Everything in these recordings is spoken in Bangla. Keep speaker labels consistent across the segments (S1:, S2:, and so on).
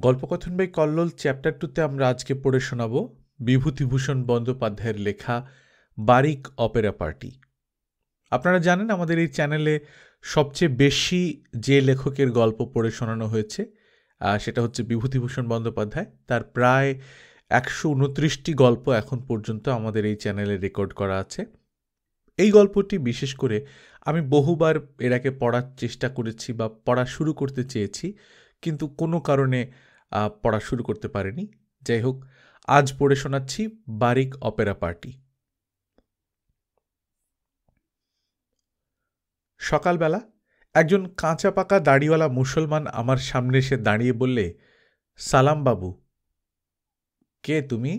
S1: গল্পকথন বাই কল্লোল চ্যাপ্টার 2তে আমরা আজকে পড়ে শোনাব বিভূতিভূষণ বন্দ্যোপাধ্যায়ের লেখা বারিক অপেরা পার্টি। আপনারা জানেন আমাদের এই চ্যানেলে সবচেয়ে বেশি যে লেখকের গল্প পড়ে শোনানো হয়েছে সেটা হচ্ছে বিভূতিভূষণ বন্দ্যোপাধ্যায়। তার প্রায় 129টি গল্প এখন পর্যন্ত আমাদের এই চ্যানেলে রেকর্ড করা আছে। এই গল্পটি বিশেষ করে আমি বহুবার এর আগে পড়ার চেষ্টা করেছি বা পড়া শুরু করতে চেয়েছি, কিন্তু কোনো কারণে পড়া শুরু করতে পারিনি। যাই হোক, আজ পড়ে শোনাচ্ছি বারিক অপেরা পার্টি। সকালবেলা একজন কাঁচা পাকা দাড়িওয়ালা মুসলমান আমার সামনে এসে দাঁড়িয়ে বললে, সালাম বাবু। কে তুমি?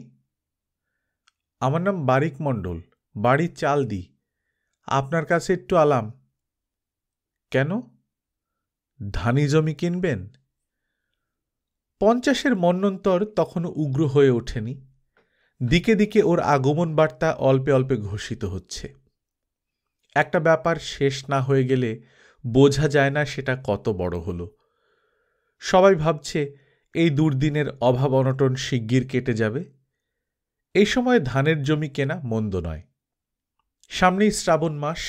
S1: আমার নাম বারিক মণ্ডল, বাড়ি চালদি। আপনার কাছে একটু আলাম। কেন? ধানি জমি কিনবেন? 50-এর মন্বন্তর তখনও উগ্র হয়ে ওঠেনি। দিকে দিকে ওর আগমন বার্তা অল্পে অল্পে ঘোষিত হচ্ছে। একটা ব্যাপার শেষ না হয়ে গেলে বোঝা যায় না সেটা কত বড় হলো। সবাই ভাবছে এই দুর্দিনের অভাব অনটন শিগগির কেটে যাবে। এই সময় ধানের জমি কেনা মন্দ নয়। সামনেই শ্রাবণ মাস,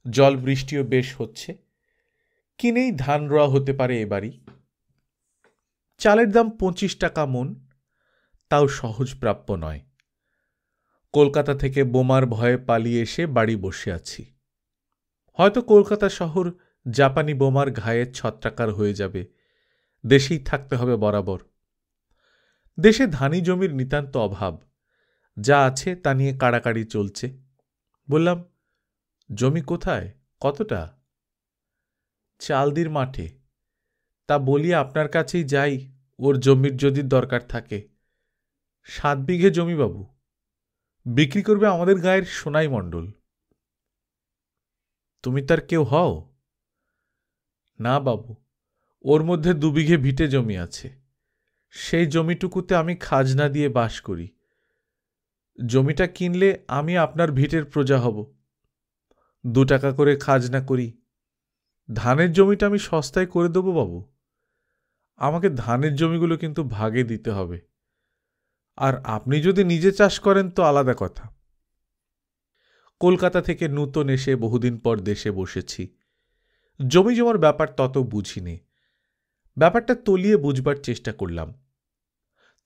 S1: জল বৃষ্টিও বেশ হচ্ছে। কিনেই ধান রোয়া হতে পারে এবারই। চালের দাম 25 টাকা মণ, তাও সহজপ্রাপ্য নয়। কলকাতা থেকে বোমার ভয়ে পালিয়ে এসে বাড়ি বসে আছি। হয়তো কলকাতা শহর জাপানি বোমার ঘায়ে ছত্রাকার হয়ে যাবে। দেশেই থাকতে হবে বরাবর। দেশে ধানি জমির নিতান্ত অভাব। যা আছে তা নিয়ে কাড়াকাড়ি চলছে। বললাম, জমি কোথায়, কতটা? চালদির মাঠে। তা বলি আপনার কাছেই যাই, ওর জমির যদি দরকার থাকে। 7 বিঘে জমি বাবু। বিক্রি করবে আমাদের গায়ের সোনাই মণ্ডল। তুমি তার কেউ হও? না বাবু, ওর মধ্যে 2 বিঘে ভিটে জমি আছে। সেই জমিটুকুতে আমি খাজনা দিয়ে বাস করি। জমিটা কিনলে আমি আপনার ভিটের প্রজা হব। 2 টাকা করে খাজনা করি। ধানের জমিটা আমি সস্তায় করে দেবো বাবু। আমাকে ধানের জমিগুলো কিন্তু ভাগে দিতে হবে। আর আপনি যদি নিজে চাষ করেন তো আলাদা কথা। কলকাতা থেকে নূতন এসে বহুদিন পর দেশে বসেছি। জমি জমার ব্যাপার তত বুঝিনি। ব্যাপারটা তলিয়ে বুঝবার চেষ্টা করলাম।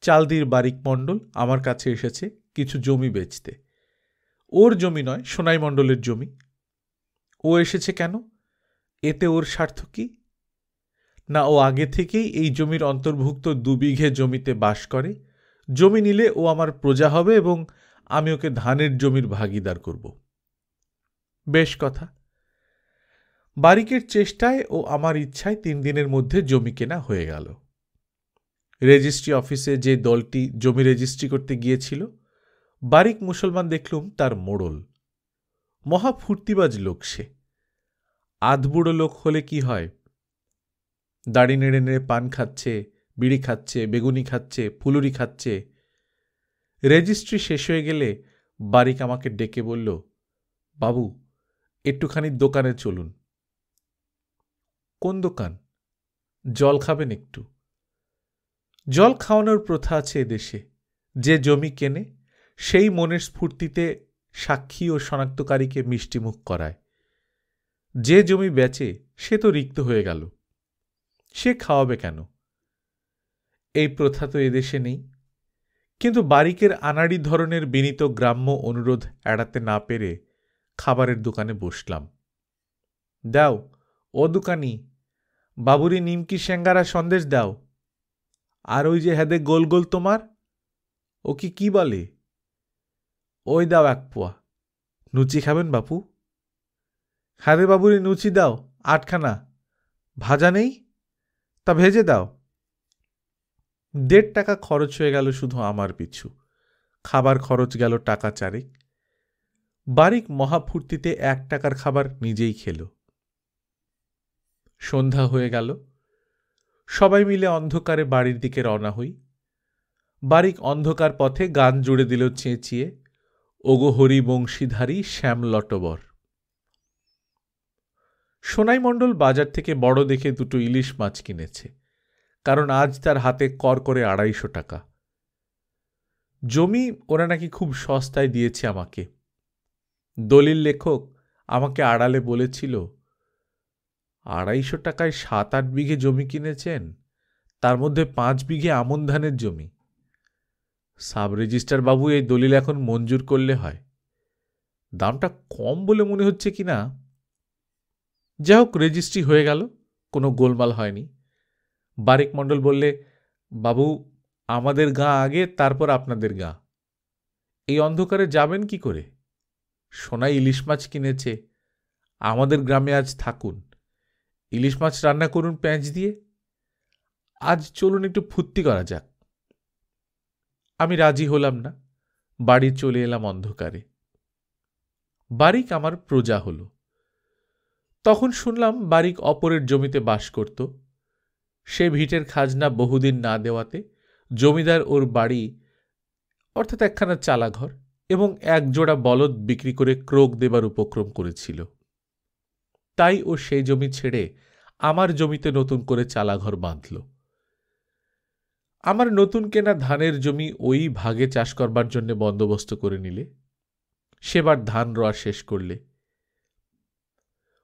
S1: চালদির বারিক মণ্ডল আমার কাছে এসেছে কিছু জমি বেচতে। ওর জমি নয়, সোনাই মণ্ডলের জমি। ও এসেছে কেন? এতে ওর স্বার্থ কি? না, ও আগে থেকেই এই জমির অন্তর্ভুক্ত 2 বিঘে জমিতে বাস করে। জমি নিলে ও আমার প্রজা হবে এবং আমি ওকে ধানের জমির ভাগিদার করব। বেশ কথা। বারিকের চেষ্টায় ও আমার ইচ্ছায় 3 দিনের মধ্যে জমি কেনা হয়ে গেল। রেজিস্ট্রি অফিসে যে দলটি জমি রেজিস্ট্রি করতে গিয়েছিল, বারিক মুসলমান দেখলুম তার মোড়ল। মহা ফুর্তিবাজ লোক সে। আধবুড়ো লোক হলে কি হয়? দাড়ি নেড়ে নেড়ে পান খাচ্ছে, বিড়ি খাচ্ছে, বেগুনি খাচ্ছে, ফুলুরি খাচ্ছে। রেজিস্ট্রি শেষ হয়ে গেলে বারিক আমাকে ডেকে বলল, বাবু, একটুখানি দোকানে চলুন। কোন দোকান? জল খাবেন একটু? জল খাওয়ানোর প্রথা আছে এদেশে। যে জমি কেনে সেই মনের স্ফূর্তিতে সাক্ষী ও শনাক্তকারীকে মিষ্টিমুখ করায়। যে জমি বেচে সে তো রিক্ত হয়ে গেল, সে খাওয়াবে কেন? এই প্রথা তো এদেশে নেই। কিন্তু বারিকের আনাড়ি ধরনের বিনীত গ্রাম্য অনুরোধ এড়াতে না পেরে খাবারের দোকানে বসলাম। দাও, ও দোকানি, বাবুরি নিমকি স্যাঙ্গারা সন্দেশ দাও। আর ওই যে হেদে গোল গোল তোমার, ও কি বলে? ওই দাও 1 পোয়া। নুচি খাবেন বাপু? হাদে বাবুরি নুচি দাও 8খানা। ভাজা নেই? তা ভেজে দাও। 1.5 টাকা খরচ হয়ে গেল শুধু আমার পিছু। খাবার খরচ গেল টাকা 4। বারিক মহাফূর্তিতে 1 টাকার খাবার নিজেই খেল। সন্ধ্যা হয়ে গেল। সবাই মিলে অন্ধকারে বাড়ির দিকে রওনা হই। বারিক অন্ধকার পথে গান জুড়ে দিল চেঁচিয়ে, ওগো হরি বংশীধারী শ্যাম লটবর। সোনাই মণ্ডল বাজার থেকে বড় দেখে 2 ইলিশ মাছ কিনেছে। কারণ আজ তার হাতে কর করে 250 টাকা। জমি ওরা নাকি খুব সস্তায় দিয়েছে আমাকে। দলিল লেখক আমাকে আড়ালে বলেছিল, 250 টাকায় 7-8 বিঘে জমি কিনেছেন, তার মধ্যে 5 বিঘে আমন ধানের জমি। সাব রেজিস্ট্রার বাবু এই দলিল এখন মঞ্জুর করলে হয়। দামটা কম বলে মনে হচ্ছে কিনা। যাই হোক, রেজিস্ট্রি হয়ে গেল, কোনো গোলমাল হয়নি। বারিক মণ্ডল বললে, বাবু আমাদের গাঁ আগে, তারপর আপনাদের গাঁ। এই অন্ধকারে যাবেন কি করে? সোনাই ইলিশ মাছ কিনেছে, আমাদের গ্রামে আজ থাকুন, ইলিশ মাছ রান্না করুন পেঁয়াজ দিয়ে। আজ চলুন একটু ফুর্তি করা যাক। আমি রাজি হলাম না, বাড়ি চলে এলাম অন্ধকারে। বারিক আমার প্রজা হল। তখন শুনলাম বারিক অপরের জমিতে বাস করত। সে ভিটের খাজনা বহুদিন না দেওয়াতে জমিদার ওর বাড়ি, অর্থাৎ একখানা চালাঘর এবং এক জোড়া বলদ বিক্রি করে ক্রোক দেবার উপক্রম করেছিল। তাই ও সেই জমি ছেড়ে আমার জমিতে নতুন করে চালাঘর বাঁধল। আমার নতুন কেনা ধানের জমি ওই ভাগে চাষ করবার জন্য বন্দোবস্ত করে নিলে। সেবার ধান রোয়া শেষ করলে।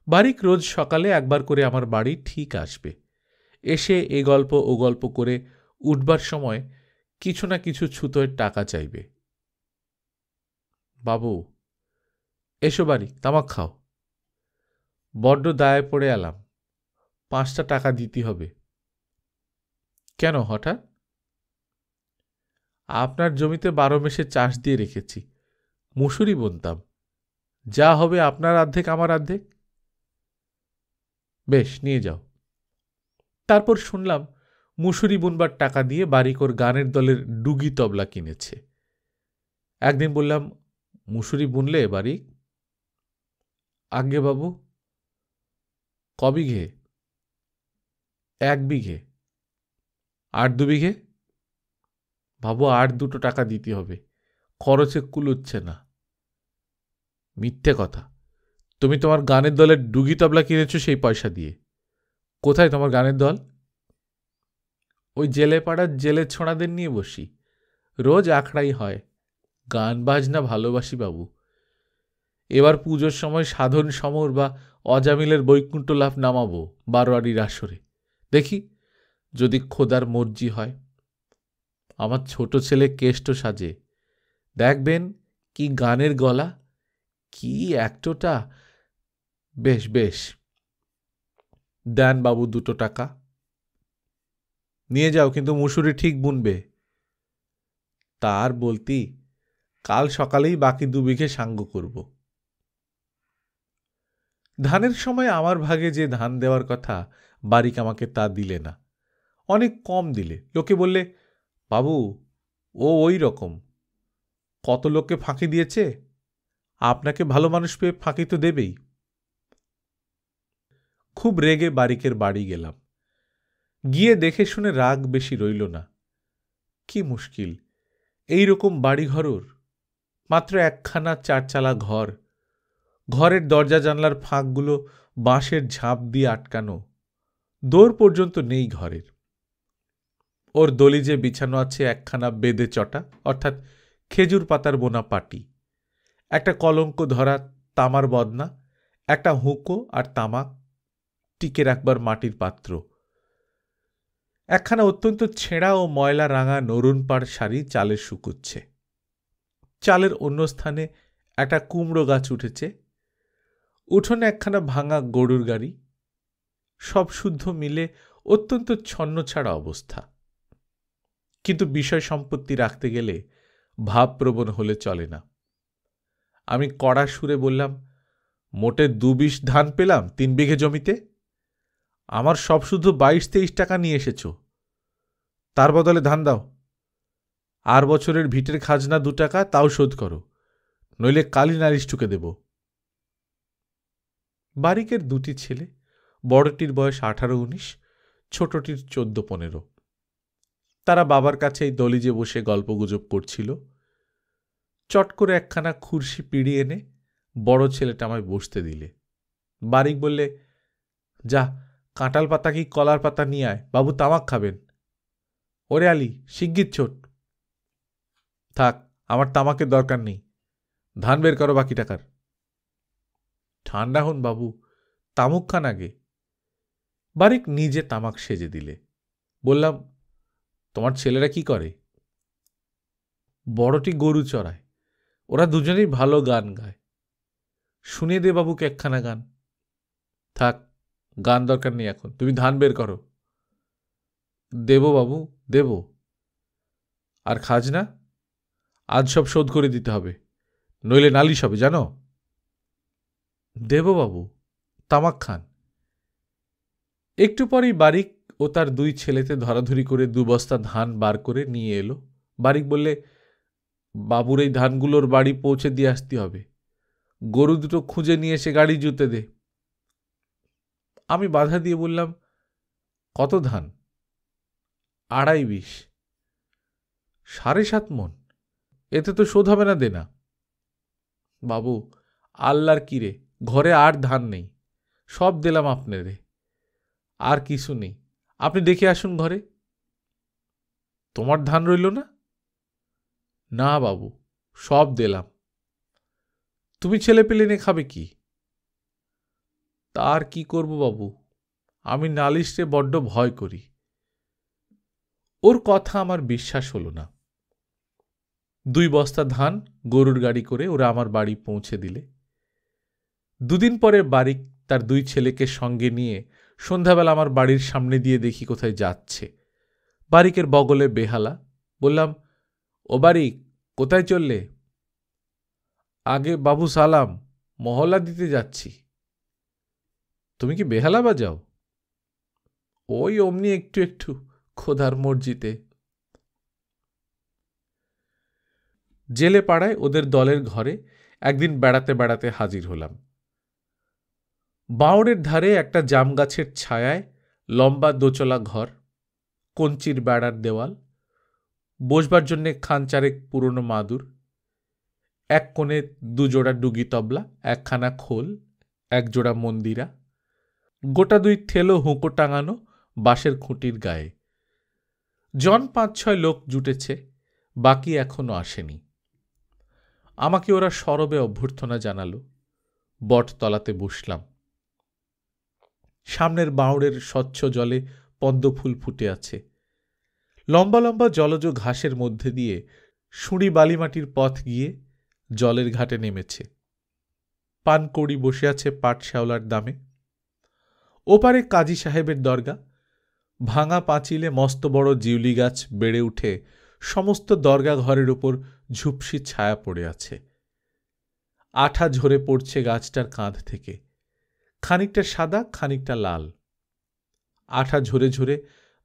S1: বারিক রোজ সকালে একবার করে আমার বাড়ি ঠিক আসবে, এসে এ গল্প ও গল্প করে উঠবার সময় কিছু না কিছু ছুতোয় টাকা চাইবে। বাবু, এসো বারিক, তামাক খাও। বড্ড দায়ে পড়ে এলাম, 5টা টাকা দিতে হবে। কেন হঠাৎ? আপনার জমিতে 12 মেশে চাষ দিয়ে রেখেছি, মুসুরি বুনতাম, যা হবে আপনার অর্ধেক আমার অর্ধেক। বেশ, নিয়ে যাও। তারপর শুনলাম মুসুরি বুনবার টাকা দিয়ে বারিক ওর গানের দলের ডুগি তবলা কিনেছে। একদিন বললাম, মুসুরি বুনলে বারিক? আজ্ঞে বাবু। ক বিঘে? 1 বিঘে। আর 2 বিঘে? বাবু, আর 2 টাকা দিতে হবে, খরচে কুলুচ্ছে না। মিথ্যে কথা, তুমি তোমার গানের দলের ডুগি তবলা কিনেছ সেই পয়সা দিয়ে। কোথায় তোমার গানের দল? ওই জেলে পাড়ার জেলে ছোঁড়াদের নিয়ে বসি, রোজ আখড়াই হয়। গান বাজনা ভালোবাসি বাবু। এবার পুজোর সময় সাধন সমর বা অজামিলের বৈকুণ্ঠ লাভ নামাবো 12আড়ির আসরে। দেখি যদি খোদার মর্জি হয়। আমার ছোট ছেলে কেষ্ট সাজে, দেখবেন কি গানের গলা, কি একটোটা। বেশ বেশ, দেন বাবু 2 টাকা। নিয়ে যাও, কিন্তু মুসুরি ঠিক বুনবে। তার বলতি, কাল সকালেই বাকি 2 বিঘে সাঙ্গ করব। ধানের সময় আমার ভাগে যে ধান দেওয়ার কথা, বারিক আমাকে তা দিলে না, অনেক কম দিলে। লোকে বললে, বাবু ও ওই রকম, কত লোককে ফাঁকি দিয়েছে, আপনাকে ভালো মানুষ পেয়ে ফাঁকি তো দেবেই। খুব রেগে বারিকের বাড়ি গেলাম। গিয়ে দেখে শুনে রাগ বেশি রইল না। কি মুশকিল, এই রকম বাড়িঘরর, মাত্র একখানা 4 চালা ঘর, ঘরের দরজা জানলার ফাঁকগুলো বাঁশের ঝাঁপ দিয়ে আটকানো, দৌড় পর্যন্ত নেই ঘরের। ওর দলিজে বিছানো আছে একখানা বেদে চটা, অর্থাৎ খেজুর পাতার বোনা পাটি, একটা কলঙ্ক ধরা তামার বদনা, একটা হুঁকো আর তামাক টিকে রাখবার মাটির পাত্র, একখানা অত্যন্ত ছেঁড়া ও ময়লা রাঙা নরুন পাড় শাড়ি চালে শুকুচ্ছে। চালের অন্য স্থানে একটা কুমড়ো গাছ উঠেছে। উঠোনে একখানা ভাঙা গরুর গাড়ি। সব শুদ্ধ মিলে অত্যন্ত ছন্নছাড়া অবস্থা। কিন্তু বিষয় সম্পত্তি রাখতে গেলে ভাবপ্রবণ হলে চলে না। আমি কড়া সুরে বললাম, মোটে 2 ধান পেলাম 3 বিঘে জমিতে, আমার সব শুধু 22-23 টাকা নিয়ে এসেছ, তার বদলে ধান দাও। আর বছরের ভিটের খাজনা 2 টাকা, তাও শোধ করো, নইলে কালি নালিশ ঠুকে দেব। বারিকের 2টি ছেলে, বড়টির বয়স 18-19, ছোটটির 14-15। তারা বাবার কাছেই দলিজে বসে গল্পগুজব করছিল। চট করে একখানা খুরশি পিড়ি এনে বড় ছেলেটা আমায় বসতে দিলে। বারিক বললে, যা কাঁঠাল পাতা কি কলার পাতা নিয়ে আয়, বাবু তামাক খাবেন, ওরে আলী, শিগগির ছোট। থাক, আমার তামাকের দরকার নেই, ধান বের করো বাকি টাকার। ঠান্ডা হন বাবু, তামুক খান আগে। বারিক নিজে তামাক সেজে দিলে। বললাম, তোমার ছেলেরা কি করে? বড়টি গরু চড়ায়, ওরা দুজনেই ভালো গান গায়। শুনিয়ে দে বাবুকে একখানা গান। থাক, গান দরকার নেই এখন, তুমি ধান বের করো। দেব বাবু, দেব। আর খাজনা আজ সব শোধ করে দিতে হবে, নইলে নালিশ হবে জানো। দেব বাবু, তামাক খান। একটু পরেই বারিক ও তার দুই ছেলেতে ধরাধরি করে 2 বস্তা ধান বার করে নিয়ে এলো। বারিক বললে, বাবুর এই ধানগুলোর বাড়ি পৌঁছে দিয়ে আসতে হবে, গরু দুটো খুঁজে নিয়ে এসে গাড়ি জুতে দে। আমি বাধা দিয়ে বললাম, কত ধান? 2.5 7.5 মণ, এতে তো শোধ হবে না দেনা। বাবু, আল্লাহর কিরে, ঘরে আর ধান নেই, সব দিলাম আপনারে, আর কিছু নেই, আপনি দেখে আসুন ঘরে। তোমার ধান রইল না? না বাবু, সব দিলাম। তুমি ছেলে পেলে নিয়ে খাবে কি? তার কি করব বাবু, আমি নালিশে বড্ড ভয় করি। ওর কথা আমার বিশ্বাস হলো না। 2 বস্তা ধান গরুর গাড়ি করে ওরা আমার বাড়ি পৌঁছে দিলে। 2 দিন পরে বারিক তার 2 ছেলেকে সঙ্গে নিয়ে সন্ধ্যাবেলা আমার বাড়ির সামনে দিয়ে দেখি কোথায় যাচ্ছে। বারিকের বগলে বেহালা। বললাম, ও বারিক, কোথায় চললে? আগে বাবু সালাম, মহল্লা দিতে যাচ্ছি। তুমি কি বেহালা বাজাও? ওই অমনি একটু একটু, খোদার মর্জিতে। জেলে পাড়ায় ওদের দলের ঘরে একদিন বেড়াতে বেড়াতে হাজির হলাম। বাঁওড়ের ধারে একটা জাম গাছের ছায়ায় লম্বা দোচলা ঘর, কঞ্চির বেড়ার দেওয়াল, বসবার জন্যে খানচারেক পুরনো মাদুর, এক কোণে 2 জোড়া ডুগি তবলা, একখানা খোল, 1 জোড়া মন্দিরা, গোটা 2 থেলো হুঁকো টাঙানো বাঁশের খুঁটির গায়ে। জন 5-6 লোক জুটেছে, বাকি এখনো আসেনি। আমাকে ওরা সরবে অভ্যর্থনা জানালো। বটতলাতে বসলাম। সামনের বাঁওড়ের স্বচ্ছ জলে পদ্মফুল ফুটে আছে। লম্বা লম্বা জলজ ঘাসের মধ্যে দিয়ে সুঁড়ি বালিমাটির পথ গিয়ে জলের ঘাটে নেমেছে। পানকৌড়ি বসে আছে পাট শ্যাওলার দামে। ওপারে কাজী সাহেবের দরগা। ভাঙা পাঁচিলে মস্ত বড় জিউলি গাছ বেড়ে উঠে সমস্ত দরগা ঘরের উপর ঝুপসি ছায়া পড়ে আছে। আঠা ঝরে পড়ছে গাছটার কাঁধ থেকে, খানিকটা সাদা, খানিকটা লাল। আঠা ঝরে ঝরে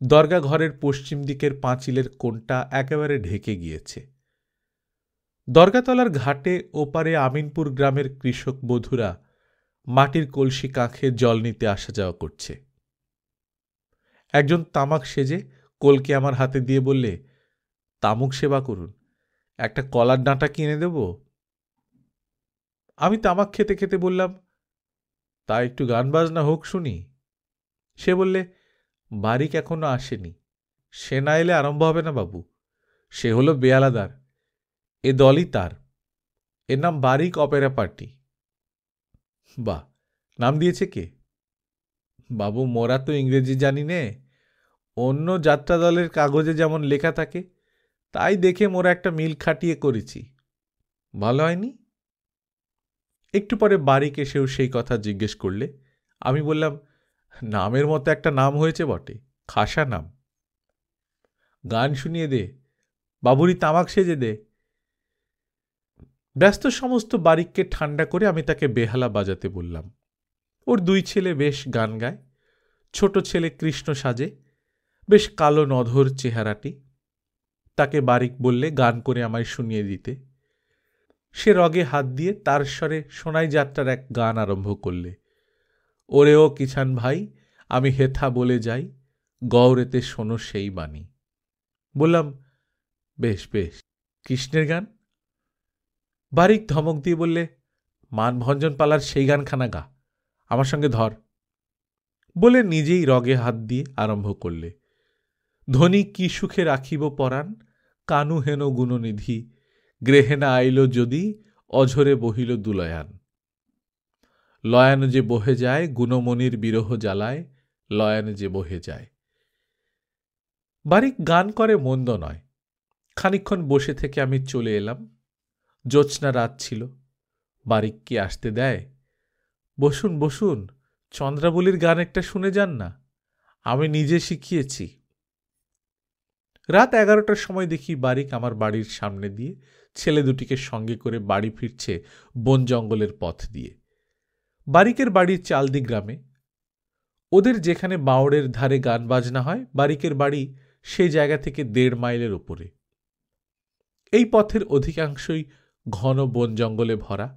S1: দরগা ঘরের পশ্চিম দিকের পাঁচিলের কোণটা একেবারে ঢেকে গিয়েছে। দরগাতলার ঘাটে ওপারে আমিনপুর গ্রামের কৃষক বধূরা মাটির কলসি কাঁখে জল নিতে আসা যাওয়া করছে। একজন তামাক সেজে কলকে আমার হাতে দিয়ে বললে, তামুক সেবা করুন, একটা কলার ডাঁটা কিনে দেব? আমি তামাক খেতে খেতে বললাম, তা একটু গান বাজনা হোক শুনি। সে বললে, বারিক এখনো আসেনি, সে না এলে আরম্ভ হবে না বাবু। সে হলো বেয়ালাদার, এ দলই তার। এর নাম বারিক অপেরা পার্টি। বাহ, নাম দিয়েছে কে? বাবু, মোরা তো ইংরেজি জানি নে, অন্য যাত্রা দলের কাগজে যেমন লেখা থাকে তাই দেখে মোরা একটা মিল খাটিয়ে করেছি। ভালো হয়নি? একটু পরে বারিক এসেও সেই কথা জিজ্ঞেস করলে। আমি বললাম, নামের মতো একটা নাম হয়েছে বটে, খাসা নাম। গান শুনিয়ে দে, বাবুরি তামাক সেজে দে। ব্যস্ত সমস্ত বারিককে ঠান্ডা করে আমি তাকে বেহালা বাজাতে বললাম। ওর 2 ছেলে বেশ গান গায়। ছোট ছেলে কৃষ্ণ সাজে, বেশ কালো নধর চেহারাটি। তাকে বারিক বললে গান করে আমায় শুনিয়ে দিতে। সে রগে হাত দিয়ে তার স্বরে সোনাই যাত্রার এক গান আরম্ভ করলে। ওরে ও কিষান ভাই, আমি হেথা বলে যাই, গৌরেতে শোনো সেই বাণী। বললাম, বেশ বেশ, কৃষ্ণের গান? বারিক ধমক দিয়ে বললে, মানভঞ্জন পালার সেই গানখানা গা, আমার সঙ্গে ধর। বলে নিজেই রগে হাত দিয়ে আরম্ভ করলে। ধনী কি সুখে রাখিব পরাণ, কানু হেন গুণনিধি, গৃহে না আইল যদি, অঝরে বহিল দুলয়ান। লয়ান যে বহে যায়, গুণমণির বিরহ জ্বালায়, লয়ান যে বহে যায়। বারিক গান করে মন্দ নয়। খানিকক্ষণ বসে থেকে আমি চলে এলাম। জ্যোৎস্না রাত ছিল। বারিক কি আসতে দেয়? বসুন বসুন, চন্দ্রাবলীর গান একটা শুনে যান না, আমি নিজে শিখিয়েছি। রাত 11টার সময় দেখি বারিক আমার বাড়ির সামনে দিয়ে ছেলে দুটিকে সঙ্গে করে বাড়ি ফিরছে বন জঙ্গলের পথ দিয়ে। বারিকের বাড়ির চালদি গ্রামে। ওদের যেখানে বাওড়ের ধারে গান বাজনা হয়, বারিকের বাড়ি সেই জায়গা থেকে 1.5 মাইলের ওপরে। এই পথের অধিকাংশই ঘন বন জঙ্গলে ভরা।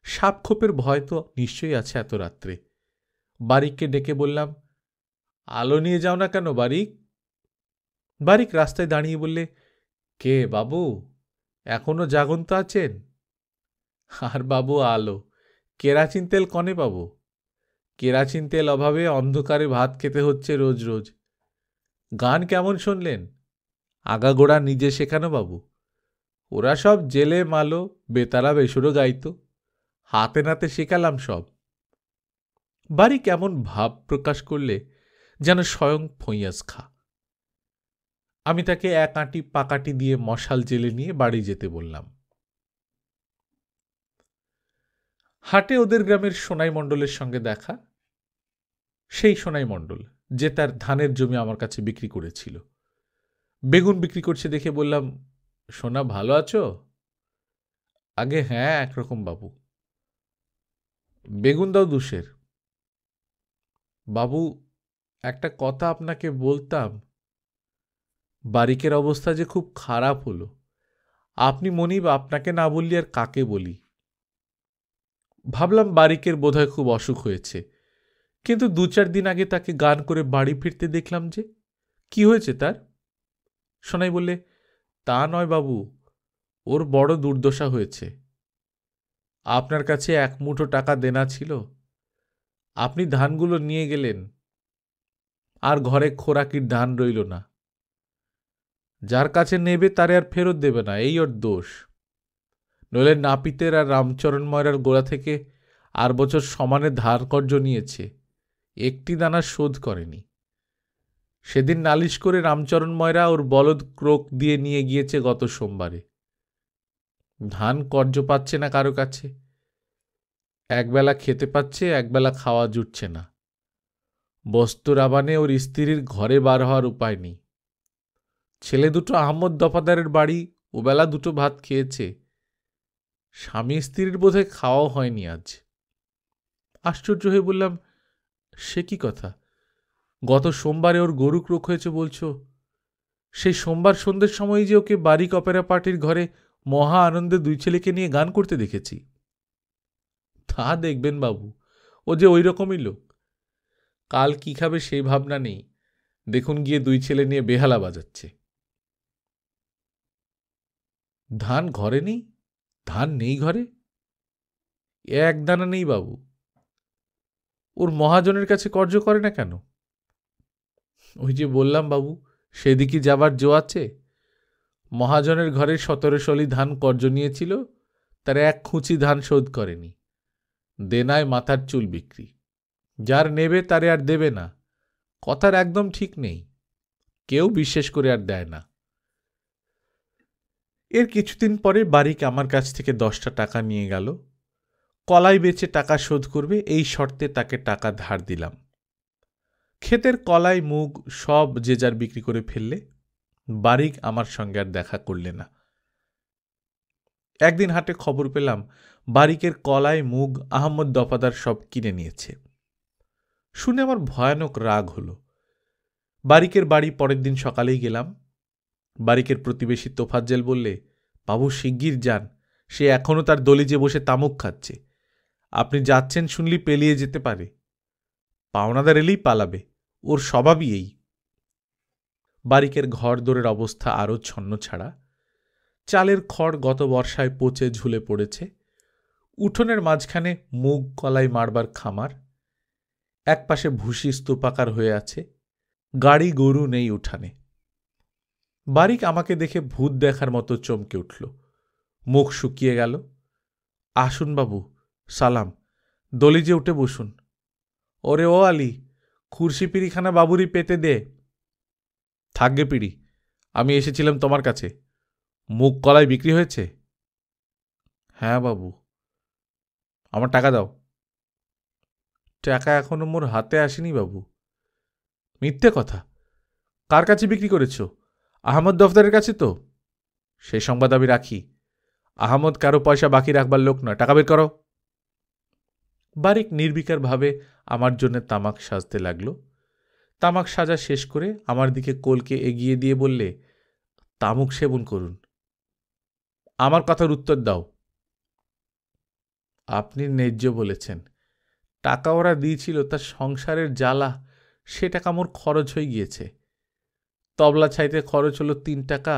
S1: সাপখোপের ভয় তো নিশ্চয়ই আছে এত রাত্রে। বারিককে ডেকে বললাম, আলো নিয়ে যাও না কেন বারিক? বারিক রাস্তায় দাঁড়িয়ে বললে, কে বাবু, এখনো জাগন্ত আছেন? আর বাবু আলো, কেরাচিন তেল কনে পাবো? কেরাচিন তেল অভাবে অন্ধকারে ভাত খেতে হচ্ছে রোজ রোজ। গান কেমন শুনলেন? আগাগোড়া নিজে শেখানো বাবু। ওরা সব জেলে মালো বেতারা বেসুরো গাইতো, হাতে নাতে শেখালাম সব। বাড়ি কেমন ভাব প্রকাশ করলে যেন স্বয়ং ফইয়াজ খা। আমি তাকে 1 আঁটি পাকাটি দিয়ে মশাল জেলে নিয়ে বাড়ি যেতে বললাম। হাটে ওদের গ্রামের সোনাই মণ্ডলের সঙ্গে দেখা। সেই সোনাই মণ্ডল যে তার ধানের জমি আমার কাছে বিক্রি করেছিল। বেগুন বিক্রি করছে দেখে বললাম, সোনা ভালো আছো? আগে হ্যাঁ একরকম বাবু। বেগুন দাও 2 বাবু, একটা কথা আপনাকে বলতাম। বারিকের অবস্থা যে খুব খারাপ হলো। আপনি মনিব, আপনাকে না বললি আর কাকে বলি। ভাবলাম বারিকের বোধহয় খুব অসুখ হয়েছে, কিন্তু 2-4 দিন আগে তাকে গান করে বাড়ি ফিরতে দেখলাম যে। কি হয়েছে তার? সোনাই বললে, তা নয় বাবু, ওর বড় দুর্দশা হয়েছে। আপনার কাছে 1 মুঠো টাকা দেনা ছিল, আপনি ধানগুলো নিয়ে গেলেন, আর ঘরে খোরাকির ধান রইল না। যার কাছে নেবে তারে আর ফেরত দেবে না, এই ওর দোষ। নইলে নাপিতের আর রামচরণ ময়রার গোড়া থেকে আর বছর সমানে ধার কর্জ নিয়েছে, একটি দানা শোধ করেনি। সেদিন নালিশ করে রামচরণ ময়রা ওর বলদ ক্রোক দিয়ে নিয়ে গিয়েছে গত সোমবারে। ধান কর্জ পাচ্ছে না কারো কাছে, একবেলা খেতে পাচ্ছে, একবেলা খাওয়া জুটছে না। বস্তুর আবানে ওর স্ত্রীর ঘরে বার হওয়ার উপায় নেই। ছেলে দুটো আহমদ দফাদারের বাড়ি ওবেলা 2 ভাত খেয়েছে, স্বামী স্ত্রীর বোধহয় খাওয়াও হয়নি আজ। আশ্চর্য হয়ে বললাম, সে কি কথা? গত সোমবারে ওর গরু ক্রোক হয়েছে বলছো? সেই সোমবার সন্ধ্যের সময় যে ওকে বারিক অপেরা পার্টির ঘরে মহা আনন্দে 2 ছেলেকে নিয়ে গান করতে দেখেছি। তা দেখবেন বাবু, ও যে ওই রকমই লোক। কাল কি খাবে সেই ভাবনা নেই, দেখুন গিয়ে 2 ছেলে নিয়ে বেহালা বাজাচ্ছে। ধান ঘরে নেই? ধান নেই ঘরে? 1 দানা নেই বাবু। ওর মহাজনের কাছে কর্জ করে না কেন? ওই যে বললাম বাবু, সেদিকে যাবার জো আছে। মহাজনের ঘরে 17 শলি ধান কর্জ নিয়েছিল, তার 1 খুঁচি ধান শোধ করেনি। দেনায় মাথার চুল বিক্রি। যার নেবে তারে আর দেবে না, কথার একদম ঠিক নেই। কেউ বিশেষ করে আর দেয় না। এর কিছুদিন পরে বারিক আমার কাছ থেকে 10টা টাকা নিয়ে গেল। কলাই বেচে টাকা শোধ করবে এই শর্তে তাকে টাকা ধার দিলাম। ক্ষেতের কলাই মুগ সব যে যার বিক্রি করে ফেললে। বারিক আমার সঙ্গে আর দেখা করলে না। একদিন হাটে খবর পেলাম বারিকের কলাই মুগ আহমদ দফাদার সব কিনে নিয়েছে। শুনে আমার ভয়ানক রাগ হলো। বারিকের বাড়ি পরের দিন সকালেই গেলাম। বারিকের প্রতিবেশী তোফাজ্জেল বললে, বাবু শিগগির যান, সে এখনো তার দলিজে বসে তামুক খাচ্ছে। আপনি যাচ্ছেন শুনলি পেলিয়ে যেতে পারে। পাওনাদার এলেই পালাবে, ওর স্বভাবই এই। বারিকের ঘর দোরের অবস্থা আরও ছন্ন ছাড়া। চালের খড় গত বর্ষায় পচে ঝুলে পড়েছে। উঠোনের মাঝখানে মুগ কলাই মারবার খামার। একপাশে ভুসি স্তূপাকার হয়ে আছে। গাড়ি গরু নেই উঠানে। বারিক আমাকে দেখে ভূত দেখার মতো চমকে উঠল, মুখ শুকিয়ে গেল। আসুন বাবু, সালাম, দলিজে উঠে বসুন। ওরে ও আলী, খুরশি পিড়িখানা বাবুরই পেতে দে। থাকবে পিড়ি, আমি এসেছিলাম তোমার কাছে। মুখ কলায় বিক্রি হয়েছে? হ্যাঁ বাবু। আমার টাকা দাও। টাকা এখনো মোর হাতে আসেনি বাবু। মিথ্যে কথা। কার কাছে বিক্রি করেছ? আহমদ দফদারের কাছে তো? সেই সংবাদ আমি রাখি। আহমদ কারো পয়সা বাকি রাখবার লোক নয়, টাকা বের করো। বারিক নির্বিকারভাবে আমার জন্য তামাক সাজতে লাগল। তামাক সাজা শেষ করে আমার দিকে কোলকে এগিয়ে দিয়ে বললে, তামুক সেবন করুন। আমার কথার উত্তর দাও। আপনি ন্যায্য বলেছেন। টাকা ওরা দিয়েছিল, তার সংসারের জ্বালা, সে টাকা মোর খরচ হয়ে গিয়েছে। তবলা ছাইতে খরচ হলো 3 টাকা।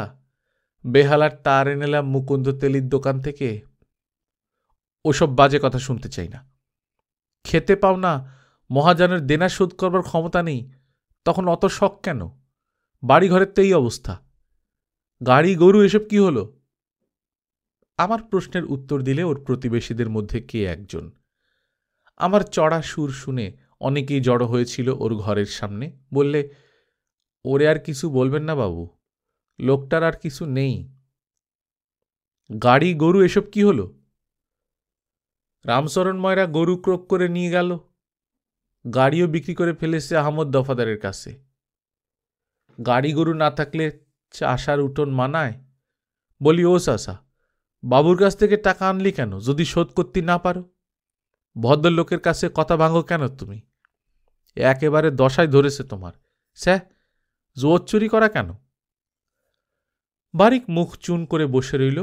S1: বেহালার তার এনেলাম মুকুন্দ তেলির দোকান থেকে। ওসব বাজে কথা শুনতে চাই না। খেতে পাও না, মহাজনের দেনা শোধ করবার ক্ষমতা নেই, তখন অত শখ কেন? বাড়ি ঘরের তো এই অবস্থা। গাড়ি গরু এসব কি হলো? আমার প্রশ্নের উত্তর দিলে ওর প্রতিবেশীদের মধ্যে কে একজন। আমার চড়া সুর শুনে অনেকেই জড়ো হয়েছিল ওর ঘরের সামনে। বললে, ওরে আর কিছু বলবেন না বাবু, লোকটার আর কিছু নেই। গাড়ি গরু এসব কি হলো? রামচরণ ময়রা গরু ক্রোক করে নিয়ে গেল, গাড়িও বিক্রি করে ফেলেছে আহমদ দফাদারের কাছে। গাড়ি গরু না থাকলে চাষার উঠোন মানায়? বলি, ও চাষা, বাবুর কাছ থেকে টাকা আনলি কেন যদি শোধ করতে না পারো? ভদ্রলোকের কাছে কথা ভাঙো কেন তুমি? একেবারে দশায় ধরেছে তোমার। স্যাঁ, জোর চুরি করা কেন? বারিক মুখ চুন করে বসে রইল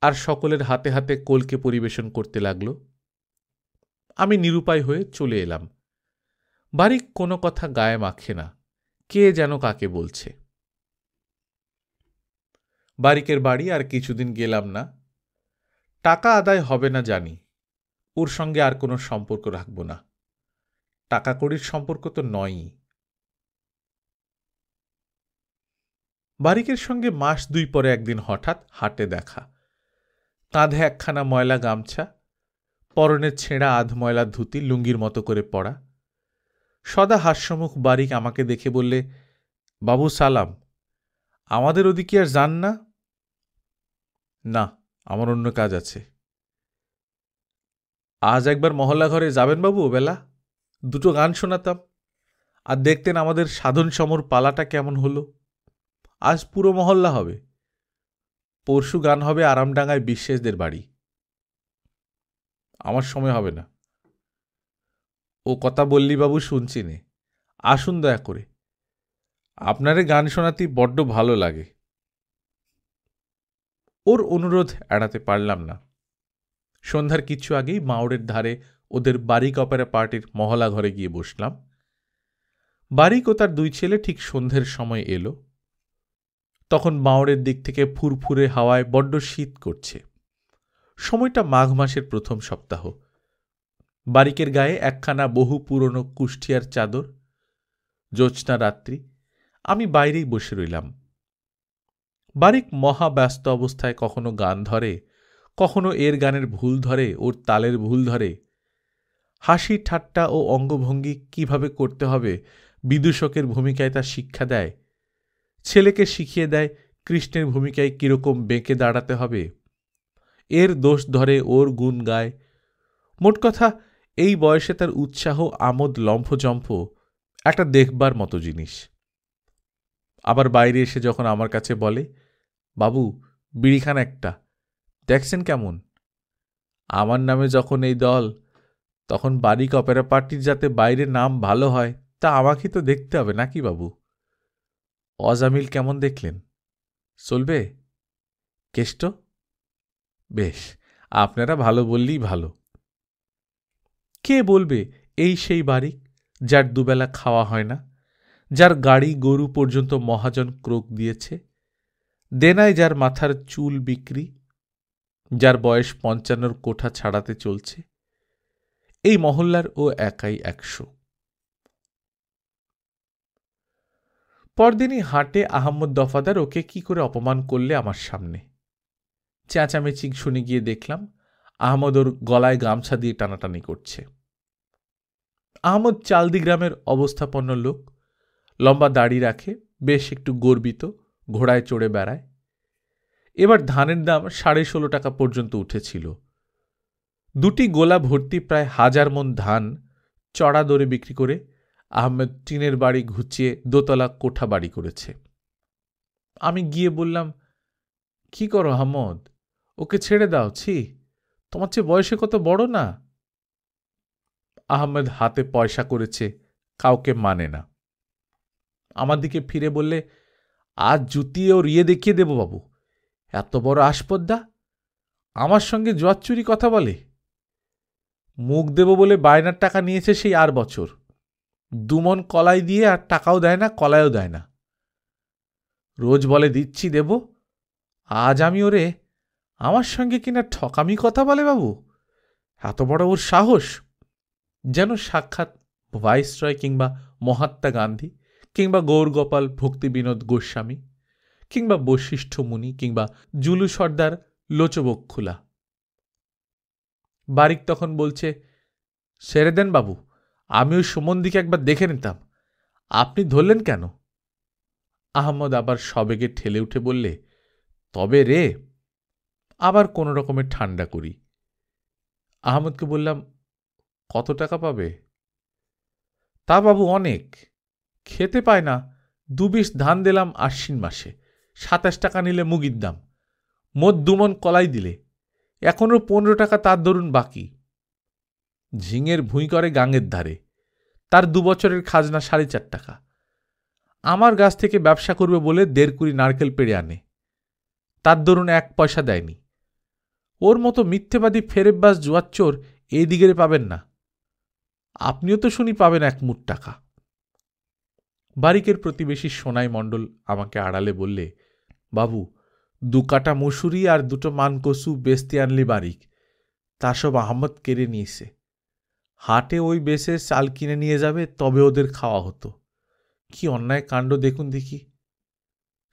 S1: আর সকলের হাতে হাতে কোলকে পরিবেশন করতে লাগল। আমি নিরুপায় হয়ে চলে এলাম। বারিক কোনো কথা গায়ে মাখে না, কে যেন কাকে বলছে। বারিকের বাড়ি আর কিছুদিন গেলাম না। টাকা আদায় হবে না জানি, ওর সঙ্গে আর কোনো সম্পর্ক রাখব না। টাকা কড়ির সম্পর্ক তো নয়ই। বারিকের সঙ্গে মাস 2 পরে একদিন হঠাৎ হাটে দেখা। কাঁধে একখানা ময়লা গামছা, পরনে ছেঁড়া আধময়লা ধুতি লুঙ্গির মতো করে পরা। সদা হাস্যমুখ বারিক আমাকে দেখে বললে, বাবু সালাম, আমাদের ওদিকে আর যান না? না, আমার অন্য কাজ আছে। আজ একবার মহল্লা ঘরে যাবেন বাবু বেলা? 2টো গান শোনাতাম, আর দেখতেন আমাদের সাধন সমর পালাটা কেমন হলো। আজ পুরো মহল্লা হবে। পরশু গান হবে আরামডাঙ্গায় বিশ্বাসদের বাড়ি। আমার সময় হবে না। ও কথা বললি বাবু, শুনছি নে। আসুন দয়া করে, আপনারে গান শোনাতে বড্ড ভালো লাগে। ওর অনুরোধ এড়াতে পারলাম না। সন্ধ্যার কিছু আগেই মাওড়ের ধারে ওদের বারিক অপেরা পার্টির মহলা ঘরে গিয়ে বসলাম। বারিক ও তার 2 ছেলে ঠিক সন্ধ্যের সময় এলো। তখন মাওড়ের দিক থেকে ফুরফুরে হাওয়ায় বড্ড শীত করছে। সময়টা মাঘ মাসের প্রথম সপ্তাহ। বারিকের গায়ে একখানা বহু পুরনো কুষ্টিয়ার চাদর। জ্যোৎস্না রাত্রি। আমি বাইরেই বসে রইলাম। বারিক মহা ব্যস্ত অবস্থায় কখনো গান ধরে, কখনো এর গানের ভুল ধরে, ওর তালের ভুল ধরে। হাসি ঠাট্টা ও অঙ্গভঙ্গি কিভাবে করতে হবে বিদূষকের ভূমিকায় তা শিক্ষা দেয়। ছেলেকে শিখিয়ে দেয় কৃষ্ণের ভূমিকায় কিরকম বেঁকে দাঁড়াতে হবে। এর দোষ ধরে, ওর গুণ গায়। মোট কথা, এই বয়সে তার উৎসাহ আমোদ লম্ফজম্ফ একটা দেখবার মতো জিনিস। আবার বাইরে এসে যখন আমার কাছে বলে, বাবু বিড়িখান একটা, দেখছেন কেমন? আমার নামে যখন এই দল, তখন বারিক অপেরা পার্টির যাতে বাইরে নাম ভালো হয় তা আমাকেই তো দেখতে হবে নাকি বাবু? অজামিল কেমন দেখলেন? চলবে? কেষ্ট? বেশ, আপনারা ভালো বললেই ভালো। কে বলবে এই সেই বারিক, যার দুবেলা খাওয়া হয় না, যার গাড়ি গরু পর্যন্ত মহাজন ক্রোক দিয়েছে, দেনায় যার মাথার চুল বিক্রি, যার বয়স 55 কোঠা ছাড়াতে চলছে। এই মহল্লার ও একাই 100। পরদিনই হাটে আহমদ দফাদার ওকে কি করে অপমান করলে আমার সামনে। চেঁচামেচি শুনে গিয়ে দেখলাম আহমদ ওর গলায় গামছা দিয়ে টানাটানি করছে। আহমদ চালদি গ্রামের অবস্থাপন্ন লোক, লম্বা দাড়ি রাখে, বেশ একটু গর্বিত, ঘোড়ায় চড়ে বেড়ায়। এবার ধানের দাম 16.5 টাকা পর্যন্ত উঠেছিল। 2টি গোলা ভর্তি প্রায় 1000 মণ ধান চড়া দরে বিক্রি করে আহমেদ টিনের বাড়ি ঘুচিয়ে দোতলা কোঠা বাড়ি করেছে। আমি গিয়ে বললাম, কি করো আহমদ, ওকে ছেড়ে দাও, ছি, তোমার চেয়ে বয়সে কত বড় না। আহমেদ হাতে পয়সা করেছে, কাউকে মানে না। আমার দিকে ফিরে বললে, আজ জুতিয়ে ওর ইয়ে দেখিয়ে দেব বাবু, এত বড় আসপদ্দা, আমার সঙ্গে জোয়াচ্চুরি কথা বলে। মুখ দেব বলে বায়নার টাকা নিয়েছে সেই আর বছর, 2 মণ কলাই দিয়ে আর টাকাও দেয় না, কলাইও দেয় না। রোজ বলে দিচ্ছি দেব, আজ আমি ওরে, আমার সঙ্গে কিনা ঠকামি কথা বলে বাবু, এত বড় ওর সাহস। যেন সাক্ষাৎ ভাইসরয় কিংবা মহাত্মা গান্ধী কিংবা গৌরগোপাল ভক্তি বিনোদ গোস্বামী কিংবা বশিষ্ঠ মুনি কিংবা জুলু সর্দার লোচবক্ষুলা। বারিক তখন বলছে, সেরে দেন বাবু, আমি ওই সুমনদিকে একবার দেখে নিতাম, আপনি ধরলেন কেন? আহমদ আবার সবেগে ঠেলে উঠে বললে, তবে রে। আবার কোনো রকমের ঠান্ডা করি। আহমদকে বললাম, কত টাকা পাবে? তা বাবু অনেক, খেতে পায় না। 2 বিশ ধান দিলাম আশ্বিন মাসে, 27 টাকা নিলে মুগির দাম, মোট 2 মণ কলাই দিলে এখনও 15 টাকা তার দরুন বাকি। ঝিঙের ভুঁই করে গাঙের ধারে, তার 2 বছরের খাজনা 4.5 টাকা। আমার গাছ থেকে ব্যবসা করবে বলে 1.5 কুড়ি নারকেল পেড়ে আনে, তার দরুন 1 পয়সা দেয়নি। ওর মতো মিথ্যেবাদী ফেরেববাজ জুয়াচ্চোর এই দিকে পাবেন না। আপনিও তো শুনি পাবেন 1 মুঠ টাকা। বারিকের প্রতিবেশী সোনাই মণ্ডল আমাকে আড়ালে বললে, বাবু, 2 কাটা মুসুরি আর 2টো মানকসু বেচতে আনলি বারিক, তা সব আহমদ কেড়ে নিয়েছে। হাটে ওই বেশে চাল কিনে নিয়ে যাবে, তবে ওদের খাওয়া হতো। কি অন্যায় কাণ্ড দেখুন দেখি।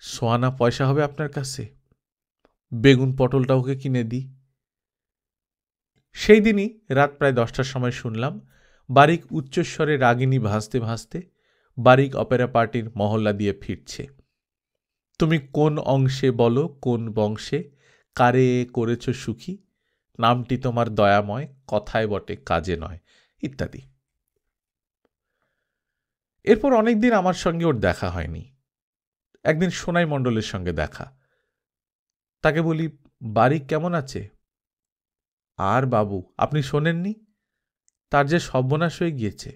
S1: সোয়ানা পয়সা হবে আপনার কাছে, বেগুন পটলটা ওকে কিনে দিই। সেই দিনই রাত প্রায় 10টার সময় শুনলাম বারিক উচ্চস্বরে রাগিনী ভাসতে ভাসতে বারিক অপেরা পার্টির মহল্লা দিয়ে ফিরছে। তুমি কোন অংশে বলো, কোন বংশে, কারে করেছ সুখী, নামটি তোমার দয়াময়, কথায় বটে কাজে নয়, ইত্যাদি। এরপর অনেকদিন আমার সঙ্গে ওর দেখা হয়নি। একদিন সোনাই মণ্ডলের সঙ্গে দেখা। তাকে বলি, বারিক কেমন আছে? আর বাবু, আপনি শোনেননি? তার যে সর্বনাশ হয়ে গিয়েছে।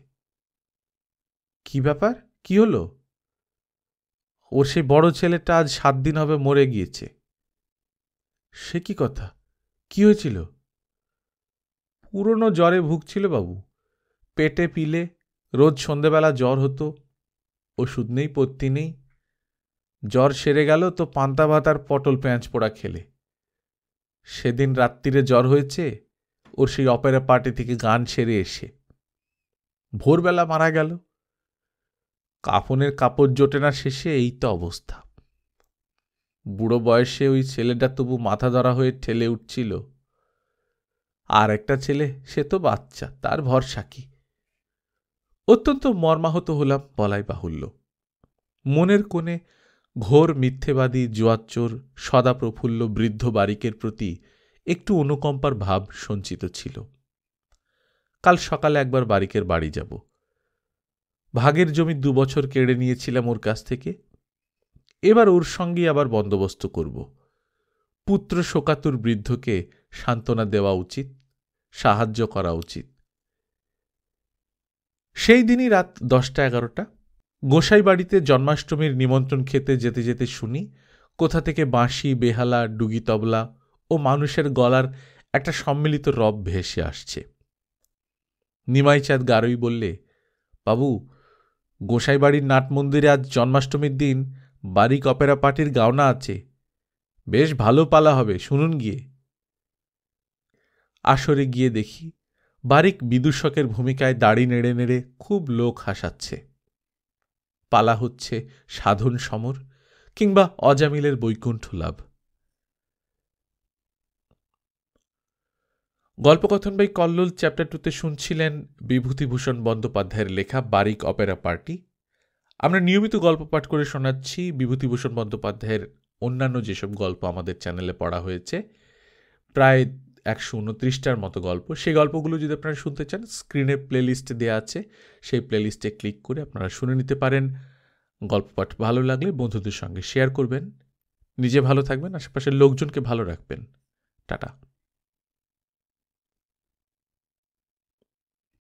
S1: কি ব্যাপার, কি হলো? ওর সেই বড় ছেলেটা আজ 7 দিন হবে মরে গিয়েছে। সে কি কথা, কি হয়েছিল? পুরনো জ্বরে ভুগছিল বাবু, পেটে পিলে, রোজ সন্ধেবেলা জ্বর হতো, ওষুধ নেই পত্তি নেই। জ্বর সেরে গেল তো পান্তা ভাত আর পটল পেঁয়াজ পোড়া খেলে। সেদিন রাত্রিরে জ্বর হয়েছে ওর সেই অপেরা পার্টি থেকে গান সেরে এসে, ভোরবেলা মারা গেল। কাফনের কাপড় জোটে না শেষে, এই তো অবস্থা। বুড়ো বয়সে ওই ছেলেটা তবু মাথা ধরা হয়ে ঠেলে উঠছিল। আর একটা ছেলে, সে তো বাচ্চা, তার ভরসা কি। অত্যন্ত মর্মাহত হলাম বলাই বাহুল্য। মনের কোণে ঘোর মিথ্যেবাদী জুয়াচ্চোর সদা প্রফুল্ল বৃদ্ধ বারিকের প্রতি একটু অনুকম্পার ভাব সঞ্চিত ছিল। কাল সকালে একবার বারিকের বাড়ি যাব। ভাগের জমি 2 বছর কেড়ে নিয়েছিলাম ওর কাছ থেকে, এবার ওর সঙ্গে আবার বন্দোবস্ত করব। পুত্র শোকাতুর বৃদ্ধকে সান্ত্বনা দেওয়া উচিত, সাহায্য করা উচিত। সেই দিনই রাত 10টা-11টা গোসাই বাড়িতে জন্মাষ্টমীর নিমন্ত্রণ খেতে যেতে যেতে শুনি কোথা থেকে বাঁশি, বেহালা, ডুগি তবলা ও মানুষের গলার একটা সম্মিলিত রব ভেসে আসছে। নিমাইচাঁদ গারোই বললে, বাবু, গোসাই বাড়ির নাট মন্দিরে আজ জন্মাষ্টমীর দিন বারিক অপেরা পার্টির গাওনা আছে, বেশ ভালো পালা হবে, শুনুন গিয়ে। আসরে গিয়ে দেখি বারিক বিদূষকের ভূমিকায় দাড়ি নেড়ে নেড়ে খুব লোক হাসাচ্ছে। পালা হচ্ছে সাধন সমর, কিংবা অজামিলের বৈকুণ্ঠ লাভ। গল্পকথন বাই কল্লোল চ্যাপ্টার 2-তে শুনছিলেন বিভূতিভূষণ বন্দ্যোপাধ্যায়ের লেখা বারিক অপেরা পার্টি। আমরা নিয়মিত গল্প পাঠ করে শোনাচ্ছি বিভূতিভূষণ বন্দ্যোপাধ্যায়ের অন্যান্য যেসব গল্প আমাদের চ্যানেলে পড়া হয়েছে, প্রায় 129টার মতো গল্প। সেই গল্পগুলো যদি আপনারা শুনতে চান, স্ক্রিনে প্লেলিস্টে দেওয়া আছে, সেই প্লেলিস্টে ক্লিক করে আপনারা শুনে নিতে পারেন। গল্প পাঠ ভালো লাগলে বন্ধুদের সঙ্গে শেয়ার করবেন। নিজে ভালো থাকবেন, আশেপাশের লোকজনকে ভালো রাখবেন। টাটা।